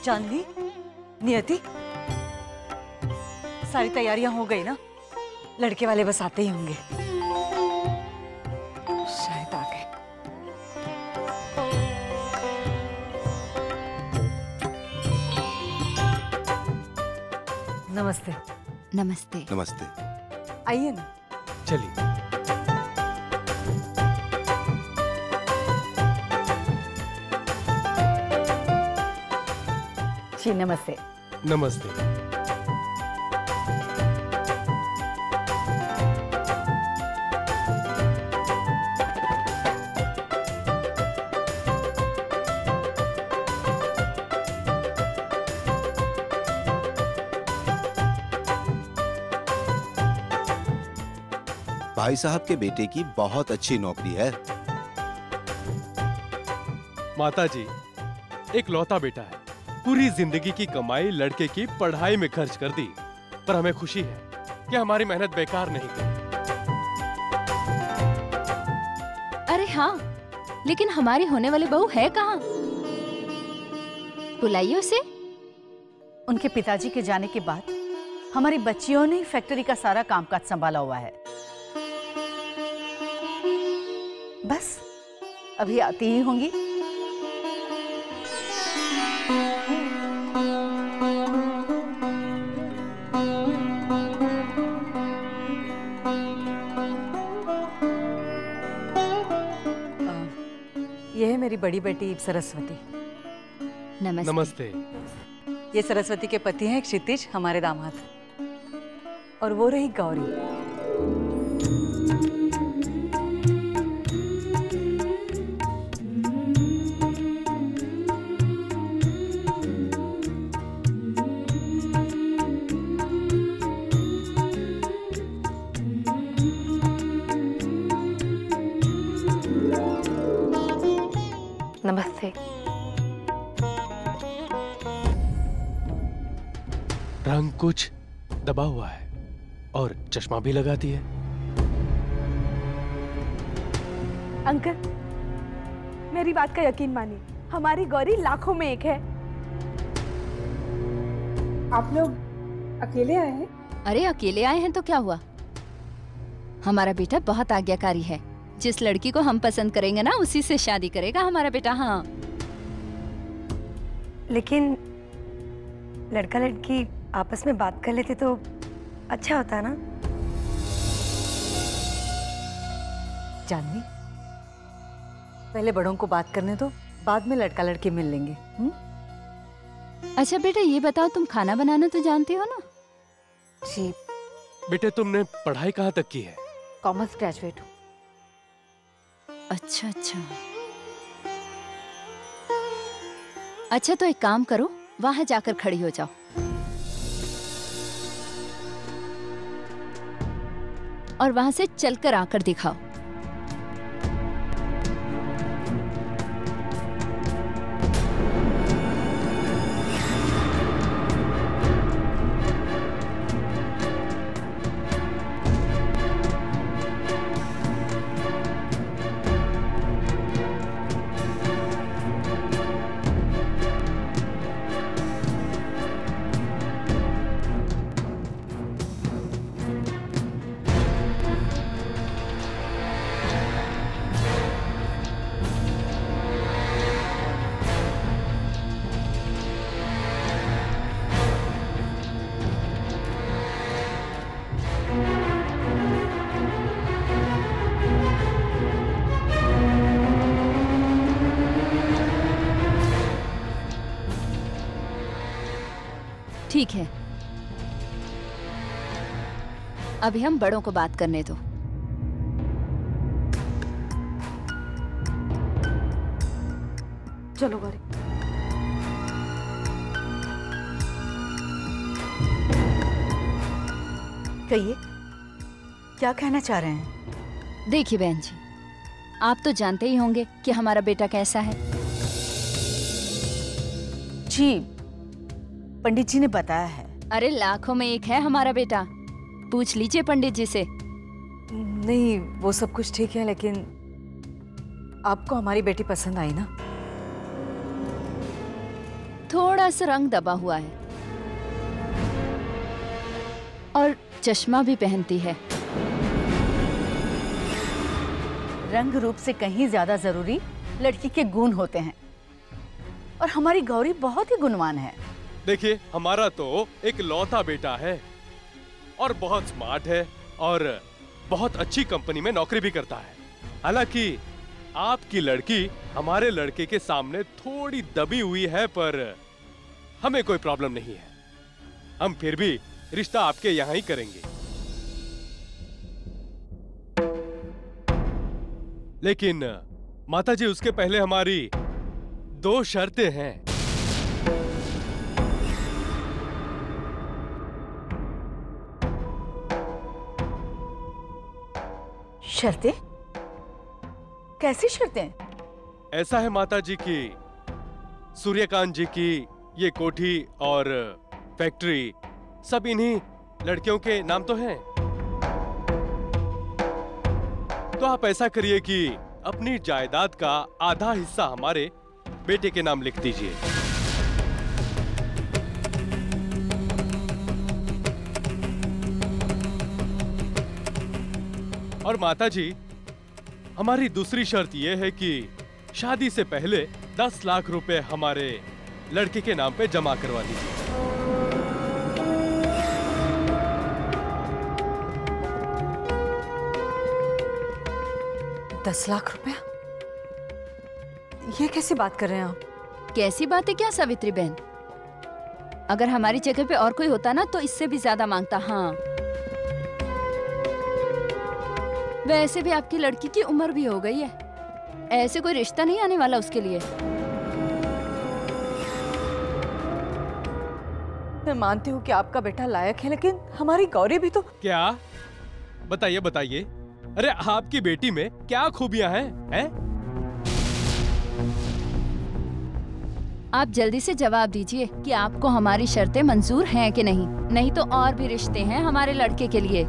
चांदनी, नियति, सारी तैयारियां हो गई ना? लड़के वाले बस आते ही होंगे, शायद आ गए। नमस्ते। नमस्ते। नमस्ते। आइए ना। चलिए। जी नमस्ते। नमस्ते। भाई साहब के बेटे की बहुत अच्छी नौकरी है। माता जी, एक लौता बेटा है, पूरी जिंदगी की कमाई लड़के की पढ़ाई में खर्च कर दी, पर हमें खुशी है कि हमारी मेहनत बेकार नहीं गई। अरे हाँ, लेकिन हमारी होने वाली बहू है कहाँ? बुलाइए उसे। उनके पिताजी के जाने के बाद हमारी बच्चियों ने फैक्ट्री का सारा कामकाज संभाला हुआ है। बस अभी आती ही होंगी। ये है मेरी बड़ी बेटी सरस्वती। नमस्ते। नमस्ते। ये सरस्वती के पति हैं क्षितिज, हमारे दामाद। और वो रही गौरी। नमस्ते। रंग कुछ दबा हुआ है और चश्मा भी लगाती है। अंकल, मेरी बात का यकीन मानिए, हमारी गौरी लाखों में एक है। आप लोग अकेले आए हैं? अरे अकेले आए हैं तो क्या हुआ? हमारा बेटा बहुत आज्ञाकारी है। जिस लड़की को हम पसंद करेंगे ना, उसी से शादी करेगा हमारा बेटा। हाँ, लेकिन लड़का लड़की आपस में बात कर लेते तो अच्छा होता ना। चांदनी, पहले बड़ों को बात करने दो, बाद में लड़का लड़की मिल लेंगे। अच्छा बेटा ये बताओ, तुम खाना बनाना तो जानती हो ना? जी। बेटे, तुमने पढ़ाई कहाँ तक की है? कॉमर्स ग्रेजुएट हूँ। अच्छा अच्छा। अच्छा तो एक काम करो, वहां जाकर खड़ी हो जाओ। और वहां से चलकर आकर दिखाओ। ठीक है, अभी हम बड़ों को बात करने दो। चलो गौरी। कहिए, क्या कहना चाह रहे हैं? देखिए बहन जी, आप तो जानते ही होंगे कि हमारा बेटा कैसा है। जी, पंडित जी ने बताया है। अरे लाखों में एक है हमारा बेटा, पूछ लीजिए पंडित जी से। नहीं, वो सब कुछ ठीक है, लेकिन आपको हमारी बेटी पसंद आई ना? थोड़ा सा रंग दबा हुआ है और चश्मा भी पहनती है। रंग रूप से कहीं ज्यादा जरूरी लड़की के गुण होते हैं और हमारी गौरी बहुत ही गुणवान है। देखिए, हमारा तो एक लौता बेटा है और बहुत स्मार्ट है और बहुत अच्छी कंपनी में नौकरी भी करता है। हालांकि आपकी लड़की हमारे लड़के के सामने थोड़ी दबी हुई है, पर हमें कोई प्रॉब्लम नहीं है। हम फिर भी रिश्ता आपके यहाँ ही करेंगे। लेकिन माताजी, उसके पहले हमारी 2 शर्तें हैं। शर्तें? कैसी शर्तें? ऐसा है माताजी की सूर्यकांत जी की ये कोठी और फैक्ट्री सब इन्हीं लड़कियों के नाम तो हैं। तो आप ऐसा करिए कि अपनी जायदाद का आधा हिस्सा हमारे बेटे के नाम लिख दीजिए। और माताजी, हमारी दूसरी शर्त यह है कि शादी से पहले 10 लाख रुपए हमारे लड़के के नाम पे जमा करवा दीजिए। 10 लाख रुपया? ये कैसी बात कर रहे हैं आप? कैसी बात है क्या सावित्री बहन? अगर हमारी जगह पे और कोई होता ना तो इससे भी ज्यादा मांगता। हाँ, वैसे भी आपकी लड़की की उम्र भी हो गई है, ऐसे कोई रिश्ता नहीं आने वाला उसके लिए। मैं मानती हूँ कि आपका बेटा लायक है, लेकिन हमारी गौरी भी तो। क्या? बताइए बताइए। अरे, आपकी बेटी में क्या खूबियां हैं? आप जल्दी से जवाब दीजिए कि आपको हमारी शर्तें मंजूर हैं कि नहीं, नहीं तो और भी रिश्ते हैं हमारे लड़के के लिए।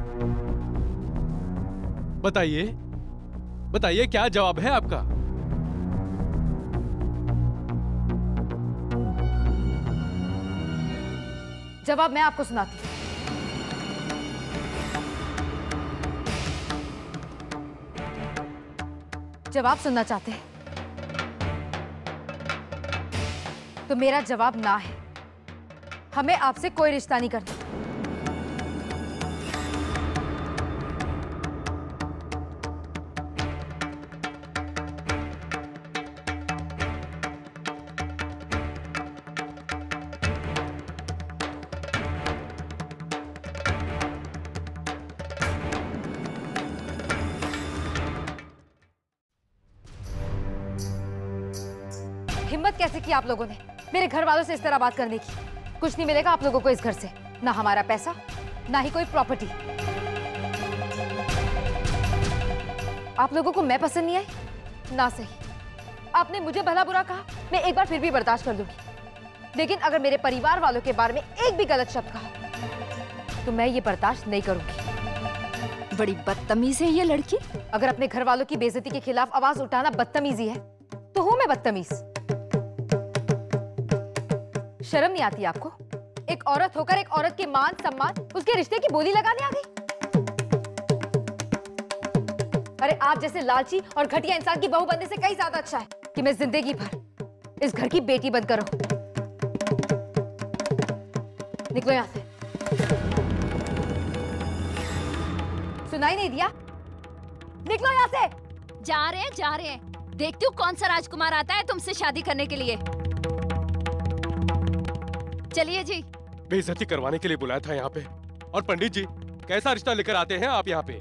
बताइए बताइए, क्या जवाब है आपका? जवाब मैं आपको सुनाती हूँ। जवाब सुनना चाहते हैं तो मेरा जवाब ना है। हमें आपसे कोई रिश्ता नहीं करना। हिम्मत कैसे की आप लोगों ने मेरे घर वालों से इस तरह बात करने की? कुछ नहीं मिलेगा आप लोगों को इस घर से, ना हमारा पैसा, ना ही कोई प्रॉपर्टी। आप लोगों को मैं पसंद नहीं आई ना, सही। आपने मुझे भला बुरा कहा, मैं एक बार फिर भी बर्दाश्त कर लूंगी, लेकिन अगर मेरे परिवार वालों के बारे में एक भी गलत शब्द कहा तो मैं ये बर्दाश्त नहीं करूंगी। बड़ी बदतमीज है ये लड़की। अगर अपने घर वालों की बेइज्जती के खिलाफ आवाज उठाना बदतमीजी है तो हूं मैं बदतमीज। शर्म नहीं आती आपको? एक औरत होकर एक औरत के मान सम्मान, उसके रिश्ते की बोली लगाने आ गई। अरे, आप जैसे लालची और घटिया इंसान की बहू बनने से कहीं ज्यादा अच्छा है कि मैं जिंदगी भर इस घर की बेटी बनकर रहूं। निकलो यहां से। सुनाई नहीं दिया? निकलो यहां से। जा रहे हैं। देखती हूँ कौन सा राजकुमार आता है तुमसे शादी करने के लिए। चलिए जी। बेइज्जती करवाने के लिए बुलाया था यहाँ पे। और पंडित जी, कैसा रिश्ता लेकर आते हैं आप यहाँ पे?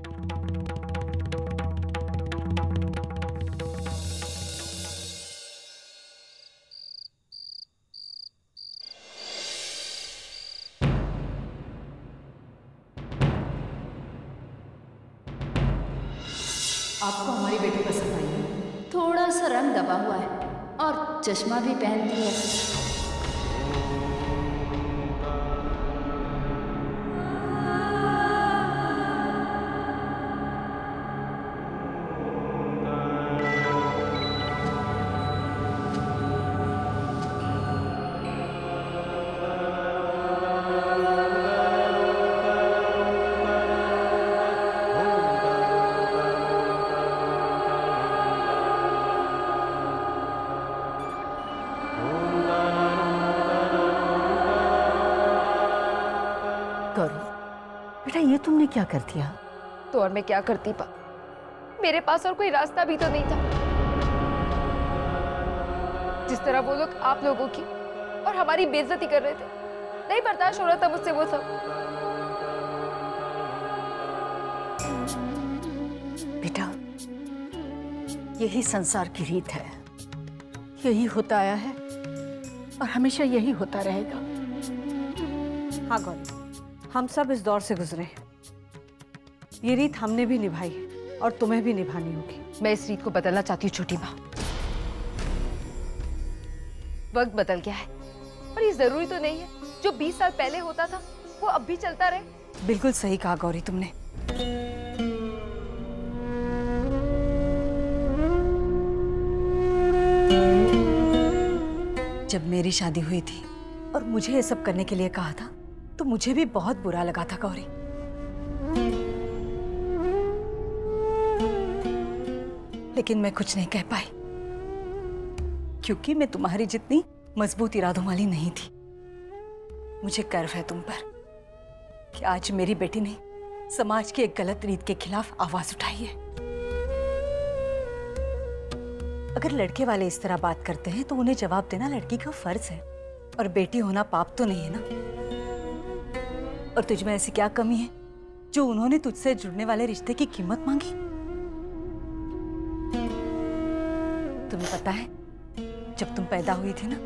आपको हमारी बेटी पसंद आई है? थोड़ा सा रंग दबा हुआ है और चश्मा भी पहनती है। बेटा ये तुमने क्या कर दिया? तो और मैं क्या करती पा, मेरे पास और कोई रास्ता भी तो नहीं था। जिस तरह वो लोग आप लोगों की और हमारी बेइज्जती कर रहे थे, नहीं बर्दाश्त हो रहा था मुझसे वो सब। बेटा यही संसार की रीत है, यही होता आया है और हमेशा यही होता रहेगा। हाँ गौरी, हम सब इस दौर से गुजरे हैं। ये रीत हमने भी निभाई है और तुम्हें भी निभानी होगी। मैं इस रीत को बदलना चाहती हूँ छोटी माँ। वक्त बदल गया है और ये जरूरी तो नहीं है जो 20 साल पहले होता था वो अब भी चलता रहे। बिल्कुल सही कहा गौरी तुमने। जब मेरी शादी हुई थी और मुझे ये सब करने के लिए कहा था तो मुझे भी बहुत बुरा लगा था गौरी। लेकिन मैं कुछ नहीं कह पाई क्योंकि मैं तुम्हारी जितनी मजबूत इरादों वाली नहीं थी। मुझे गर्व है तुम पर कि आज मेरी बेटी ने समाज की एक गलत रीत के खिलाफ आवाज उठाई है। अगर लड़के वाले इस तरह बात करते हैं तो उन्हें जवाब देना लड़की का फर्ज है और बेटी होना पाप तो नहीं है ना। और तुझ में ऐसी क्या कमी है जो उन्होंने तुझसे जुड़ने वाले रिश्ते की कीमत मांगी? तुम्हें पता है जब तुम पैदा हुई थी ना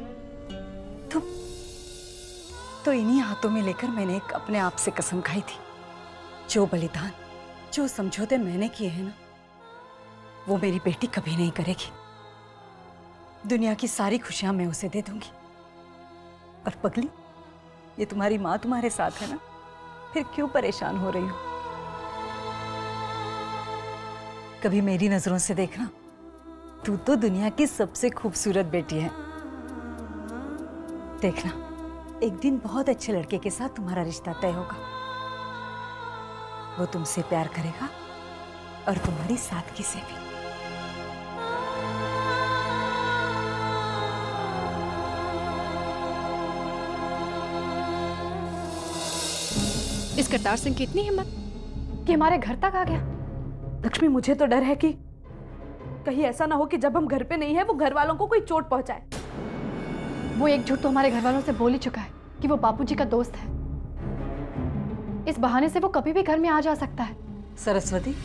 तो इन्हीं हाथों में लेकर मैंने एक अपने आप से कसम खाई थी, जो बलिदान जो समझौते मैंने किए हैं ना वो मेरी बेटी कभी नहीं करेगी। दुनिया की सारी खुशियां मैं उसे दे दूंगी। और पगली, ये तुम्हारी माँ तुम्हारे साथ है ना, फिर क्यों परेशान हो रही हो? कभी मेरी नजरों से देखना, तू तो दुनिया की सबसे खूबसूरत बेटी है। देखना, एक दिन बहुत अच्छे लड़के के साथ तुम्हारा रिश्ता तय होगा। वो तुमसे प्यार करेगा और तुम्हारी सादगी से भी। इस करतार सिंह की इतनी हिम्मत कि हमारे घर तक आ गया। लक्ष्मी, मुझे तो डर है कि कहीं ऐसा ना हो कि जब हम घर पे नहीं है वो घर वालों को कोई चोट पहुंचाए। वो एक झूठ तो हमारे घर वालों से बोल ही चुका है कि वो बापूजी का दोस्त है। इस बहाने से वो कभी भी घर में आ जा सकता है। सरस्वती,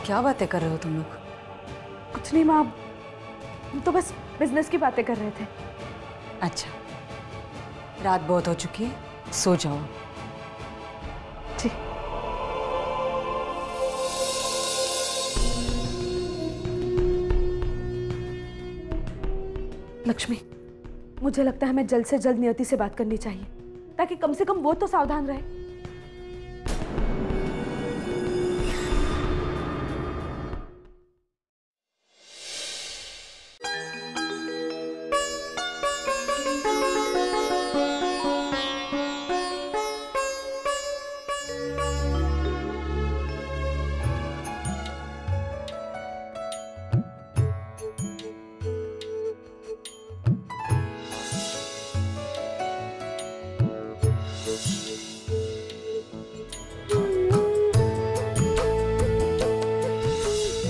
क्या बातें कर रहे हो तुम लोग? कुछ नहीं माँ, हम तो बस बिजनेस की बातें कर रहे थे। अच्छा, रात बहुत हो चुकी है, सो जाओ। ठीक। लक्ष्मी, मुझे लगता है हमें जल्द से जल्द नियति से बात करनी चाहिए ताकि कम से कम वो तो सावधान रहे।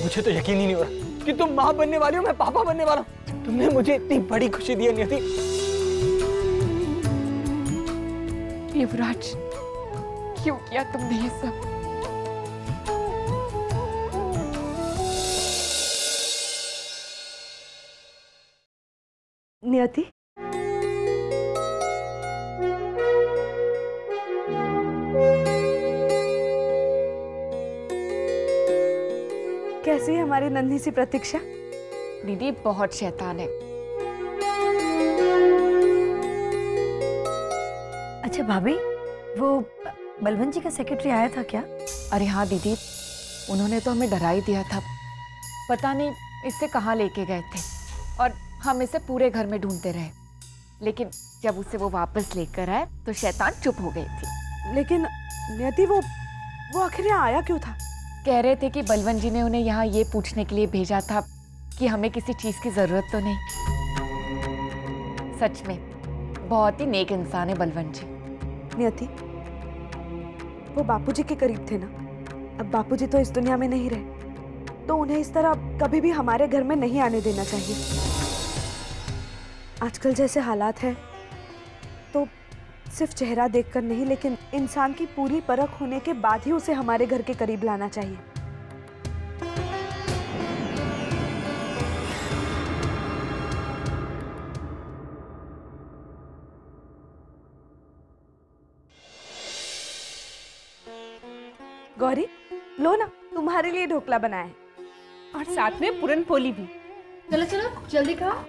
मुझे तो यकीन ही नहीं हो रहा कि तुम माँ बनने वाली हो, मैं पापा बनने वाला हूँ। तुमने मुझे इतनी बड़ी खुशी दी है नियति। युवराज, क्यों किया तुमने ये सब? नियति, कैसी है हमारी नन्ही सी प्रतीक्षा? दीदी बहुत शैतान है। अच्छा भाभी, वो बलवंत जी का सेक्रेटरी आया था क्या? अरे हाँ दीदी, उन्होंने तो हमें डरा ही दिया था। पता नहीं इससे कहाँ लेके गए थे और हम इसे पूरे घर में ढूंढते रहे, लेकिन जब उसे वो वापस लेकर आए तो शैतान चुप हो गई थी। लेकिन नियति, वो आखिर यहाँ आया क्यों था? कह रहे थे कि बलवंत जी ने उन्हें यहाँ ये पूछने के लिए भेजा था कि हमें किसी चीज की जरूरत तो नहीं। सच में बहुत ही नेक इंसान है बलवंत जी। नियति, वो बापूजी के करीब थे ना। अब बापूजी तो इस दुनिया में नहीं रहे, तो उन्हें इस तरह कभी भी हमारे घर में नहीं आने देना चाहिए। आजकल जैसे हालात हैं, तो सिर्फ चेहरा देखकर नहीं, लेकिन इंसान की पूरी परख होने के बाद ही उसे हमारे घर के करीब लाना चाहिए। गौरी, लो ना, तुम्हारे लिए ढोकला बनाया है, और साथ में पूरन पोली भी। चलो चलो जल्दी खाओ।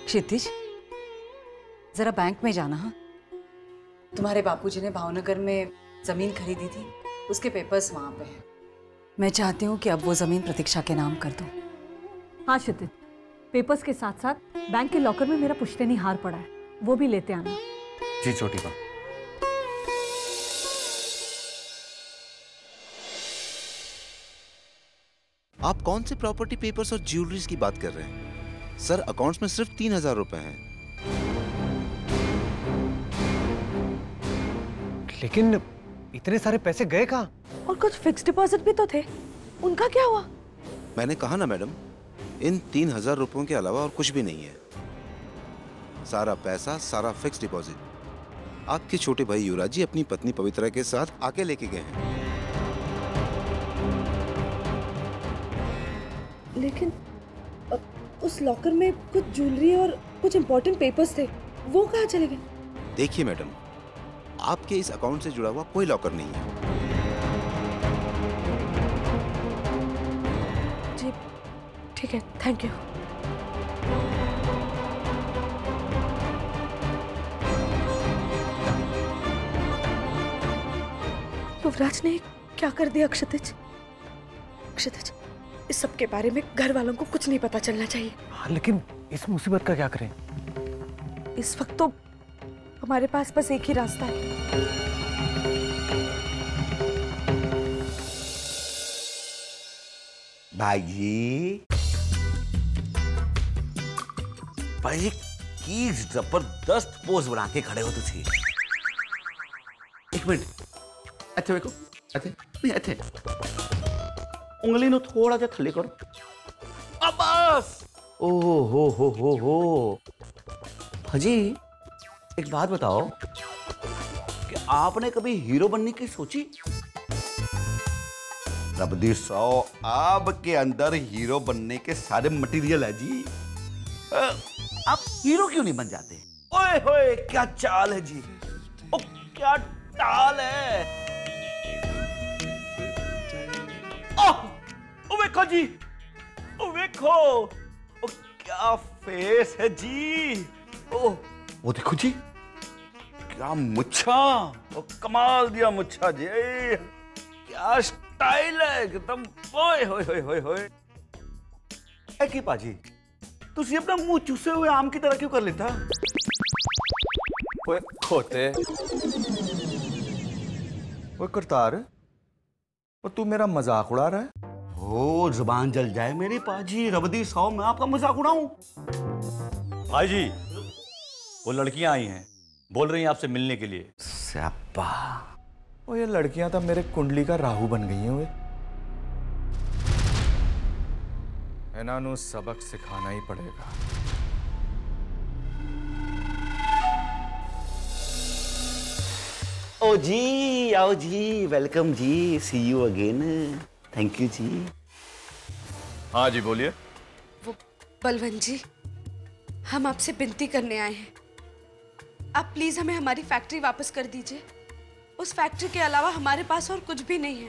क्षितिज, जरा बैंक में जाना। हाँ, तुम्हारे बापूजी ने भावनगर में जमीन खरीदी थी, उसके पेपर्स वहां पे हैं। मैं चाहती हूँ कि अब वो जमीन प्रतीक्षा के नाम कर दूं। हाँ क्षितिज, पेपर्स के साथ साथ बैंक के लॉकर में मेरा पुश्तैनी हार पड़ा है, वो भी लेते आना। जी छोटी माँ। आप कौन से प्रॉपर्टी पेपर्स और ज्वेलरीज की बात कर रहे हैं? सर, अकाउंट्स में सिर्फ 3000 रुपए हैं। लेकिन इतने सारे पैसे गए कहाँ? और कुछ फिक्स डिपॉजिट भी तो थे, उनका क्या हुआ? मैंने कहा ना मैडम, इन 3000 रुपयों के अलावा और कुछ भी नहीं है। सारा पैसा, सारा फिक्स डिपॉजिट आपके छोटे भाई युवराज जी अपनी पत्नी पवित्रा के साथ आके लेके गए हैं। लेकिन उस लॉकर में कुछ ज्वेलरी और कुछ इंपॉर्टेंट पेपर्स थे, वो कहाँ चले गए? देखिए मैडम, आपके इस अकाउंट से जुड़ा हुआ कोई लॉकर नहीं है। जी ठीक है, थैंक यू। युवराज ने क्या कर दिया क्षितिज? क्षितिज, इस सब के बारे में घर वालों को कुछ नहीं पता चलना चाहिए। हाँ, लेकिन इस मुसीबत का क्या करें? इस वक्त तो हमारे पास बस एक ही रास्ता है। भाई भाई की जबरदस्त पोज बना के खड़े हो तुझे। एक मिनट, अच्छे देखो, अच्छे नहीं अच्छे, उंगली नो थोड़ा सा थले करो। अब बस। ओ हो भाजी, एक बात बताओ कि आपने कभी हीरो बनने की सोची? रबदी 100 आपके अंदर हीरो बनने के सारे मटेरियल है जी। आप हीरो क्यों नहीं बन जाते? ओए होए क्या चाल है जी, ओ क्या टाल है। ओ देखो जी, ओ देखो, ओ क्या फेस है जी। ओ वो देखो जी, क्या मुच्छा, ओ कमाल दिया मुच्छा जी, क्या स्टाइल है एकदम। ओए होए होए होए होए। की पाजी, तुसी अपना मुंह चूसे हुए आम की तरह क्यों कर लेता? ओए खोते, ओए करतार, और तू मेरा मजाक उड़ा रहा है? ओ जुबान जल जाए मेरी पाजी, रबदी 100 मैं आपका मजाक उड़ाऊं? भाई जी, वो लड़कियां आई हैं, बोल रही हैं आपसे मिलने के लिए। स्यापा। ओ ये लड़कियां तो मेरे कुंडली का राहु बन गई हैं। वे इन्हों सबक सिखाना ही पड़ेगा। ओ जी, आओ जी, वेलकम जी, see you again, thank you जी। हाँ जी बोलिए। वो बलवंत जी, हम आपसे विनती करने आए हैं, आप प्लीज हमें हमारी फैक्ट्री वापस कर दीजिए। उस फैक्ट्री के अलावा हमारे पास और कुछ भी नहीं है।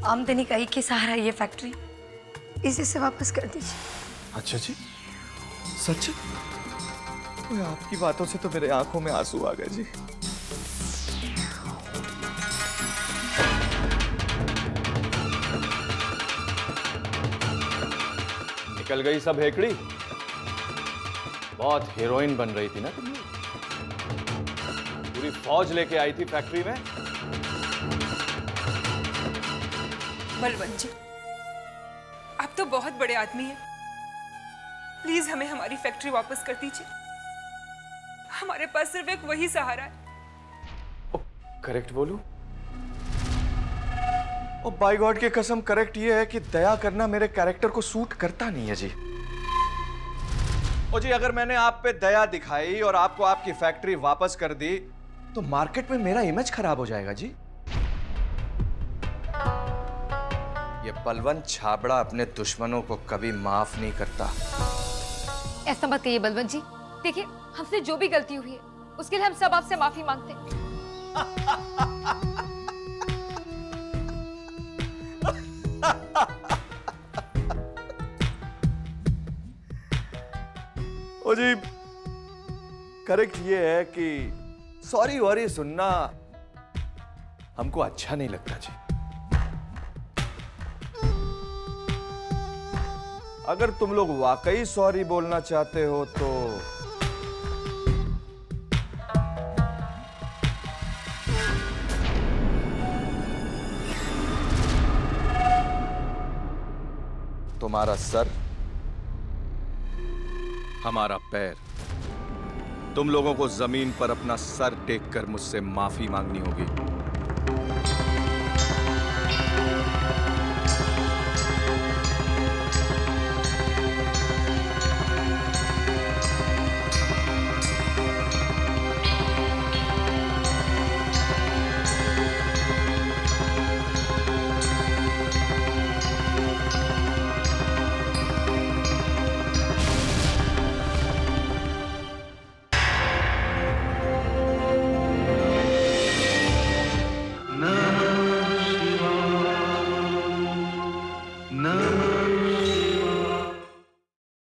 आमदनी का एक ही सहारा ये फैक्ट्री, इसे से वापस कर दीजिए। अच्छा जी, सच? आपकी बातों से तो मेरे आंखों में आंसू आ गए जी। निकल गई सब हेकड़ी। बहुत हीरोइन बन रही थी ना तुम, पूरी फौज लेके आई थी फैक्ट्री में। बलवंत जी, आप तो बहुत बड़े आदमी हैं। प्लीज हमें हमारी फैक्ट्री वापस कर दीजिए। हमारे पास सिर्फ एक वही सहारा है। करेक्ट बोलू? ओ बाय गॉड की कसम, करेक्ट ये है कि दया करना मेरे कैरेक्टर को सूट करता नहीं है जी। ओ जी, अगर मैंने आप पे दया दिखाई और आपको आपकी फैक्ट्री वापस कर दी तो मार्केट में मेरा इमेज खराब हो जाएगा जी। ये बलवंत छाबड़ा अपने दुश्मनों को कभी माफ नहीं करता। ऐसा मत कहिए बलवंत जी। देखिए, हमसे जो भी गलती हुई है उसके लिए हम सब आपसे माफी मांगते हैं। ओ जी, करेक्ट ये है कि सॉरी वॉरी सुनना हमको अच्छा नहीं लगता जी। अगर तुम लोग वाकई सॉरी बोलना चाहते हो तो तुम्हारा सर, हमारा पैर, तुम लोगों को जमीन पर अपना सर टेक कर मुझसे माफी मांगनी होगी।